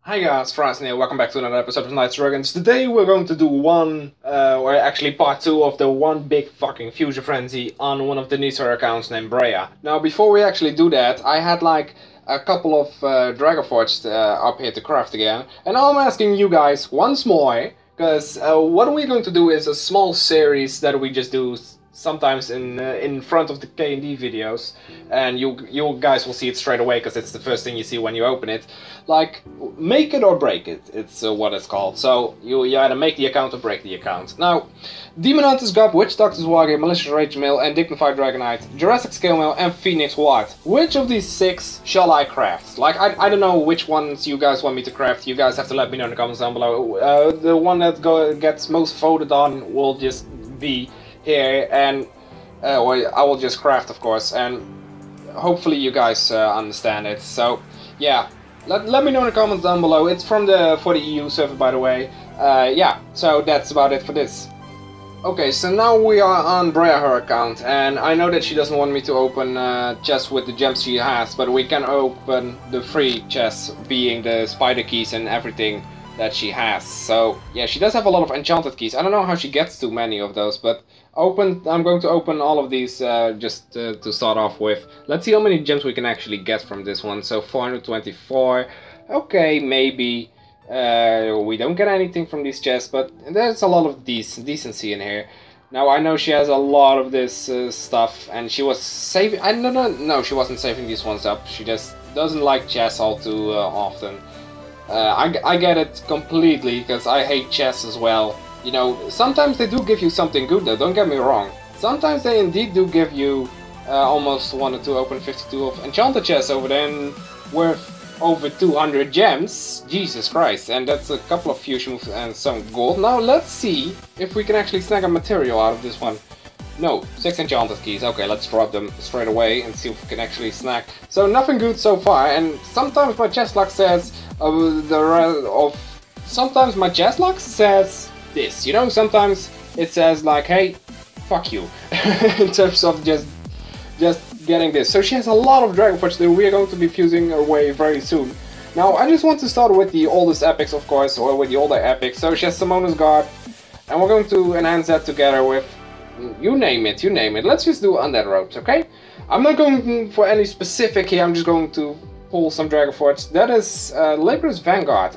Hi guys, Frozen here, welcome back to another episode of Knights Dragons. Today we're going to do or actually part 2 of the one big fucking fusion frenzy on one of the Nisa accounts named Brea. Now before we actually do that, I had like a couple of Dragonforged up here to craft again. And now I'm asking you guys once more, because what we're going to do is a small series that we just do sometimes in front of the K&D videos, and you guys will see it straight away because it's the first thing you see when you open it. Like, make it or break it, it's what it's called. So you either make the account or break the account. Now, Demon Hunter's Guard, Witch Doctor's Wargear, Malicious Rage Mail, and Dignified Dragonite, Jurassic Scale Mail, and Phoenix Ward. Which of these 6 shall I craft? Like, I don't know which ones you guys want me to craft. You guys have to let me know in the comments down below. The one that gets most voted on will just be here, and I will just craft, of course, and hopefully you guys understand it. So yeah, let me know in the comments down below. It's for the EU server, by the way. Yeah, so that's about it for this. Okay, so now we are on Brea, her account, and I know that she doesn't want me to open chests with the gems she has, but we can open the free chests, being the spider keys and everything that she has. So yeah, she does have a lot of enchanted keys. I don't know how she gets too many of those, but I'm going to open all of these just to start off with. Let's see how many gems we can actually get from this one. So 424. Okay, maybe we don't get anything from these chests, but there's a lot of decency in here. Now I know she has a lot of this stuff, and she was saving. No, she wasn't saving these ones up. She just doesn't like chests all too often. I get it completely, because I hate chests as well. You know, sometimes they do give you something good though, don't get me wrong. Sometimes they indeed do give you almost wanted to open 52 of enchanted chests over there, and worth over 200 gems. Jesus Christ, and that's a couple of fusion moves and some gold. Now let's see if we can actually snag a material out of this one. No, 6 enchanted keys. Okay, let's drop them straight away and see if we can actually snag. So nothing good so far, and sometimes my chest luck says sometimes my chest luck says this, you know, sometimes it says like, hey, fuck you, in terms of just getting this. So she has a lot of Dragonforged that we are going to be fusing away very soon. Now I just want to start with the oldest epics, of course, or with the older epics. So she has Simona's Guard, and we're going to enhance that together with, you name it, let's just do Undead Ropes, okay? I'm not going for any specific here, I'm just going to pull some Dragonforged. That is Laborer's Vanguard.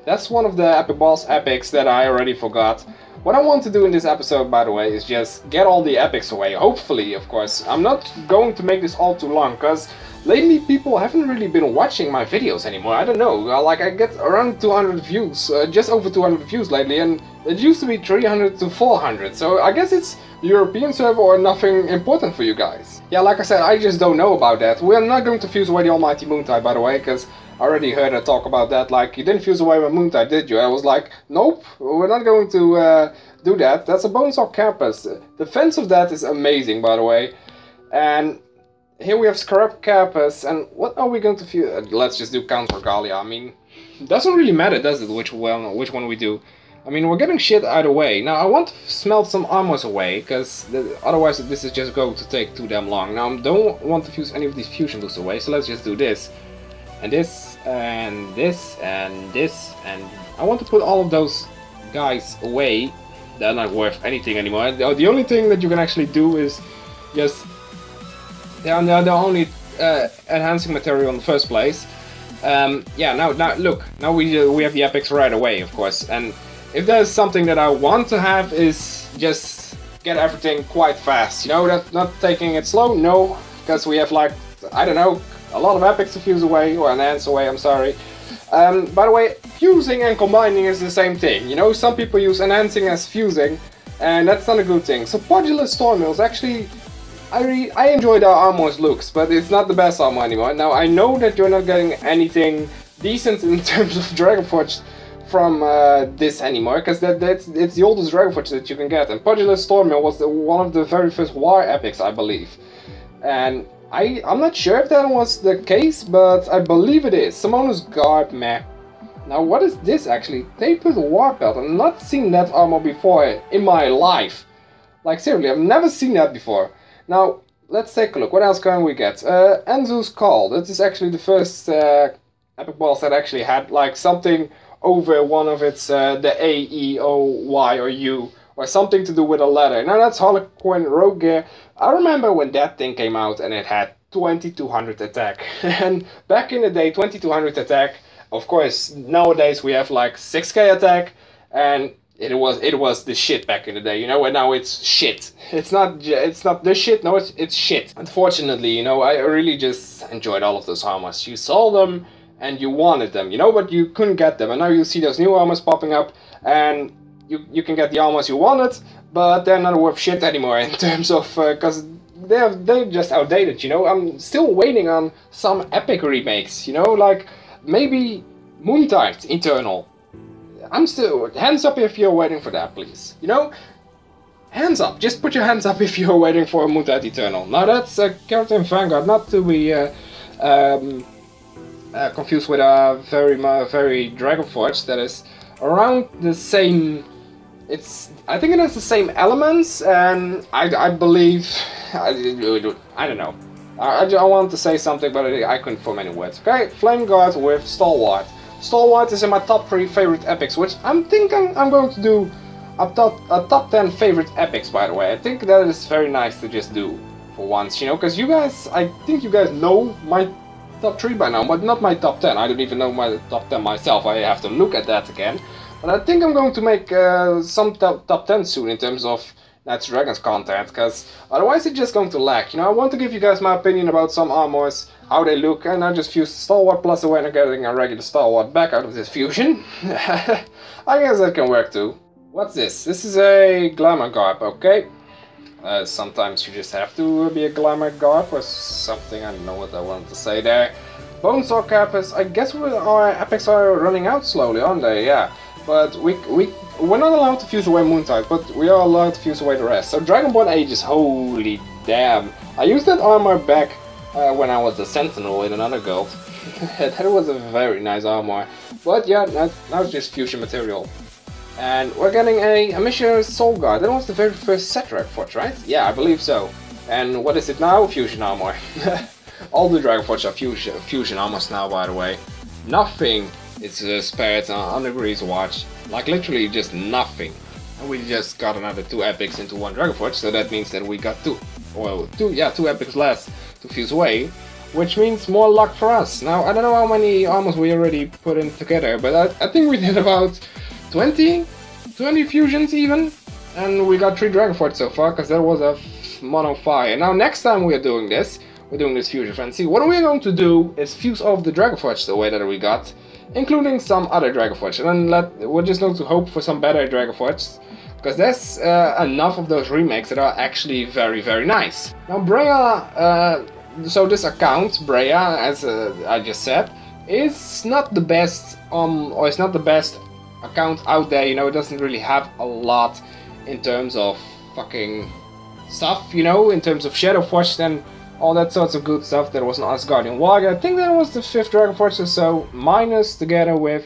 That's one of the epic boss epics that I already forgot. What I want to do in this episode, by the way, is just get all the epics away. Hopefully, of course. I'm not going to make this all too long, because lately people haven't really been watching my videos anymore. I don't know, like I get around 200 views, just over 200 views lately, and it used to be 300 to 400. So I guess it's European server or nothing important for you guys. Yeah, like I said, I just don't know about that. We're not going to fuse away the almighty Moontide, by the way, because I already heard her talk about that. Like, you didn't fuse away my Moontide, did you? I was like, nope, we're not going to do that. That's a Bonesaw Carapace. The defense of that is amazing, by the way. And here we have Scarab Carapace, and what are we going to fuse? Let's just do Count Regalia. I mean, it doesn't really matter, does it, which one we do? I mean, we're getting shit either way. Now, I want to smelt some armors away, because otherwise this is just going to take too damn long. Now, I don't want to fuse any of these fusion boosts away, so let's just do this. And this, and this, and this, and I want to put all of those guys away. They're not worth anything anymore. The only thing that you can actually do is just... They're the only enhancing material in the first place. Yeah, now look, now we have the epics right away, of course, and if there's something that I want to have is just get everything quite fast, you know, not taking it slow, no, because we have like, I don't know, a lot of epics to fuse away, or enhance away, I'm sorry. By the way, fusing and combining is the same thing, you know, some people use enhancing as fusing, and that's not a good thing. So Podulous Stormills, actually, I enjoy the armor's looks, but it's not the best armor anymore. Now, I know that you're not getting anything decent in terms of Dragonforged from this anymore, because it's the oldest Dragonforged that you can get, and Podulous Stormmill was one of the very first war epics, I believe. And I'm not sure if that was the case, but I believe it is. Simona's Guard, meh. Now, what is this actually? Tapered War Belt. I've not seen that armor before in my life. Like, seriously, I've never seen that before. Now, let's take a look. What else can we get? Enzu's Call. That is actually the first epic balls that actually had like something over one of its the A, E, O, Y, or U, or something to do with a letter. Now that's Harlequin Rogue Gear. I remember when that thing came out and it had 2200 attack. And back in the day, 2200 attack. Of course, nowadays we have like 6k attack, and it was the shit back in the day, you know, and now it's shit. It's not the shit, no, it's shit. Unfortunately, you know, I really just enjoyed all of those armors. You saw them and you wanted them, you know, but you couldn't get them. And now you see those new armors popping up, and you can get the armors you wanted, but they're not worth shit anymore in terms of, because they're just outdated, you know. I'm still waiting on some epic remakes, you know, like maybe Moontide Eternal. I'm still, hands up if you're waiting for that, please. You know, hands up, just put your hands up if you're waiting for a Moontide Eternal. Now that's a character in Vanguard, not to be confused with a very Dragonforged that is around the same. I think it has the same elements, and I believe, I don't know. I wanted to say something, but I couldn't form any words. Okay, Flame Guard with Stalwart. Stalwart is in my top 3 favorite epics, which I'm thinking I'm going to do a top 10 favorite epics, by the way. I think that is very nice to just do for once, you know, because you guys, I think you guys know my top 3 by now, but not my top 10. I don't even know my top 10 myself. I have to look at that again. But I think I'm going to make some top 10 soon in terms of Knights of Dragons content, because otherwise it's just going to lag. You know, I want to give you guys my opinion about some armors, how they look, and I just fused Stalwart plus when I'm getting a regular Stalwart back out of this fusion. I guess that can work too. What's this? This is a Glamour Garb, okay. Sometimes you just have to be a Glamour Garb or something, I don't know what I wanted to say there. Bonesaw Carapace, I guess our epics are running out slowly, aren't they? Yeah. But we're not allowed to fuse away Moontide, but we are allowed to fuse away the rest. So Dragonborn Aegis, holy damn. I used that armor back when I was a Sentinel in another guild. That was a very nice armor. But yeah, now it's just fusion material. And we're getting a Missionary Soul Guard. That was the very first set Dragonforged, right? Yeah, I believe so. And what is it now? Fusion armor. All the Dragonforged are fusion armors now, by the way. Nothing is spared on the Grease Watch. Like literally just nothing. And we just got another 2 epics into 1 Dragonforged, so that means that we got 2 epics less to fuse away, which means more luck for us. Now I don't know how many armors we already put in together, but I think we did about 20 fusions even, and we got 3 Dragonforged so far, because that was a mono fire. Now next time we're doing this fusion frenzy, what we're going to do is fuse off the Dragonforged the way that we got, including some other Dragonforged, and then we're just going to hope for some better Dragonforged, because there's enough of those remakes that are actually very, very nice. Now Brea, so this account, Brea, as I just said, is not the best, or it's not the best account out there, you know. It doesn't really have a lot in terms of fucking stuff, you know, in terms of Shadowforged and all that sorts of good stuff. There was an Asgardian Warrior. I think that was the 5th Dragonforged or so, minus together with,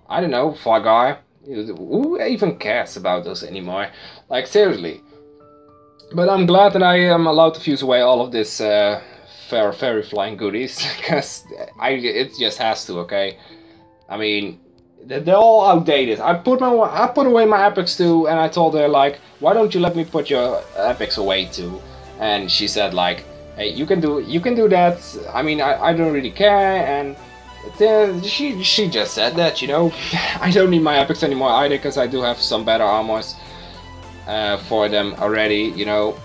I don't know, Fargar. Who even cares about those anymore? Like, seriously. But I'm glad that I am allowed to fuse away all of this fairy flying goodies, because it just has to, okay? I mean, they're all outdated. I put away my epics too, and I told her, like, why don't you let me put your epics away too? And she said, like, hey, you can do that. I mean, I don't really care. And she just said that, you know. I don't need my epics anymore either, because I do have some better armors for them already, you know.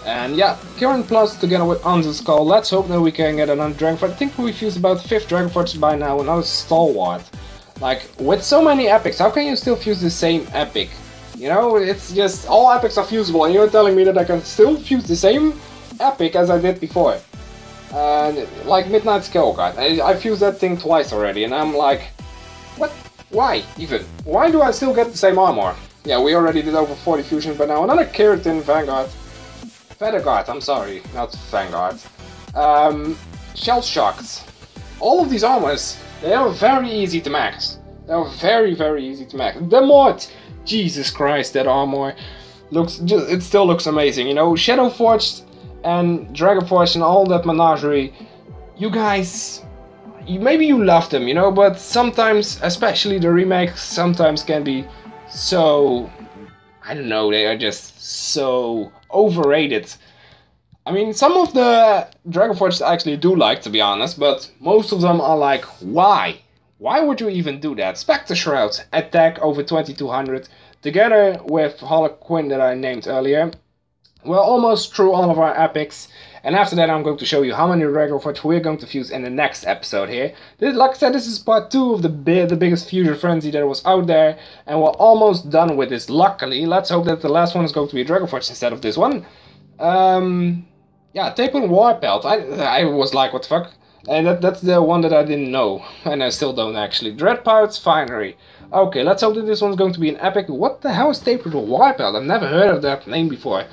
And yeah, Kieran Plus together with Anza's Call. Let's hope that we can get another Dragonforged. I think we fused about 5th Dragonforged by now, another Stalwart. Like, with so many epics, how can you still fuse the same epic? You know, it's just, all epics are fusible, and you're telling me that I can still fuse the same epic as I did before. Like Midnight Skullguard. I fused that thing twice already, and I'm like, what? Why even? Why do I still get the same armor? Yeah, we already did over 40 fusions by now. Another Keratin Vanguard. Featherguard, I'm sorry, not Vanguard. Shell Shocked. All of these armors, they are very easy to max. They are very, very easy to max. The mod, Jesus Christ, that armor looks, it still looks amazing. You know, Shadowforged and Dragonforged and all that menagerie. You guys maybe you love them, you know, but sometimes, especially the remakes, sometimes can be so, I don't know, they are just so overrated. I mean, some of the Dragonforged I actually do like, to be honest, but most of them are like, why? Why would you even do that? Spectre Shroud, attack over 2200, together with Harlequin that I named earlier. We're almost through all of our epics, and after that I'm going to show you how many Dragonforged we're going to fuse in the next episode here. Like I said, this is part 2 of the biggest fusion frenzy that was out there, and we're almost done with this, luckily. Let's hope that the last one is going to be a Dragonforged instead of this one. Yeah, Tapered Warpelt, I was like, what the fuck? And that's the one that I didn't know, and I still don't actually. Dreadpirate's Finery. Okay, let's hope that this one's going to be an epic. What the hell is Tapered Warpelt? I've never heard of that name before.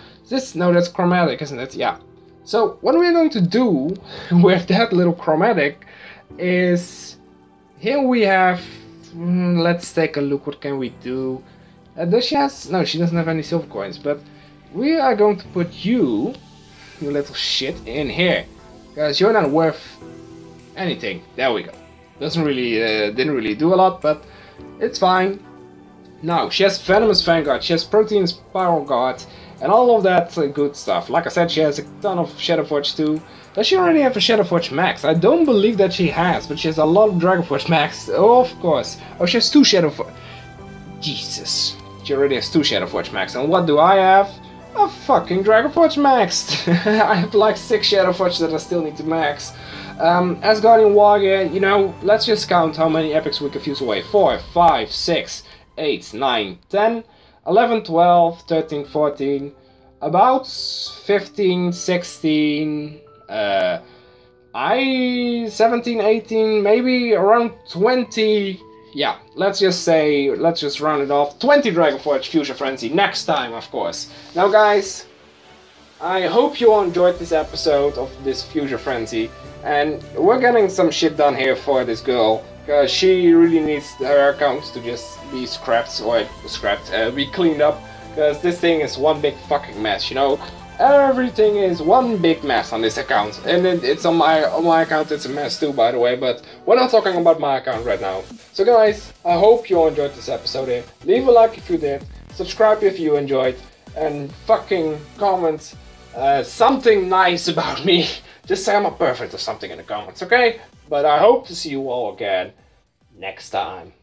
No, that's chromatic, isn't it? Yeah. So, what we're going to do with that little chromatic is... Here we have... let's take a look, what can we do? Does she has... No, she doesn't have any silver coins, but... We are going to put you little shit, in here. Because you're not worth anything. There we go. Doesn't really, didn't really do a lot, but it's fine. Now, she has Venomous Vanguard, she has Protein Spiral Guard, and all of that good stuff. Like I said, she has a ton of Shadowforge too. Does she already have a Shadowforge Max? I don't believe that she has, but she has a lot of Dragonforge Max. Oh, of course. Oh, she has 2 Shadowforge... Jesus. She already has 2 Shadowforge Max. And what do I have? A fucking Dragonforge maxed! I have like 6 Shadowforge that I still need to max. Asgardian Warrior, you know, let's just count how many epics we can fuse away. 4, 5, 6, 8, 9, 10, 11, 12, 13, 14, about 15, 16, 17, 18, maybe around 20. Yeah, let's just round it off. 20 Dragonforged Fusion Frenzy next time, of course. Now guys, I hope you all enjoyed this episode of this Fusion Frenzy. And we're getting some shit done here for this girl. Because she really needs her accounts to just be be cleaned up. Because this thing is one big fucking mess, you know. Everything is one big mess on this account, and it's on my account. It's a mess too, by the way. But we're not talking about my account right now. So, guys, I hope you all enjoyed this episode here. Leave a like if you did, subscribe if you enjoyed, and fucking comment something nice about me. Just say I'm a perfect or something in the comments, okay? But I hope to see you all again next time.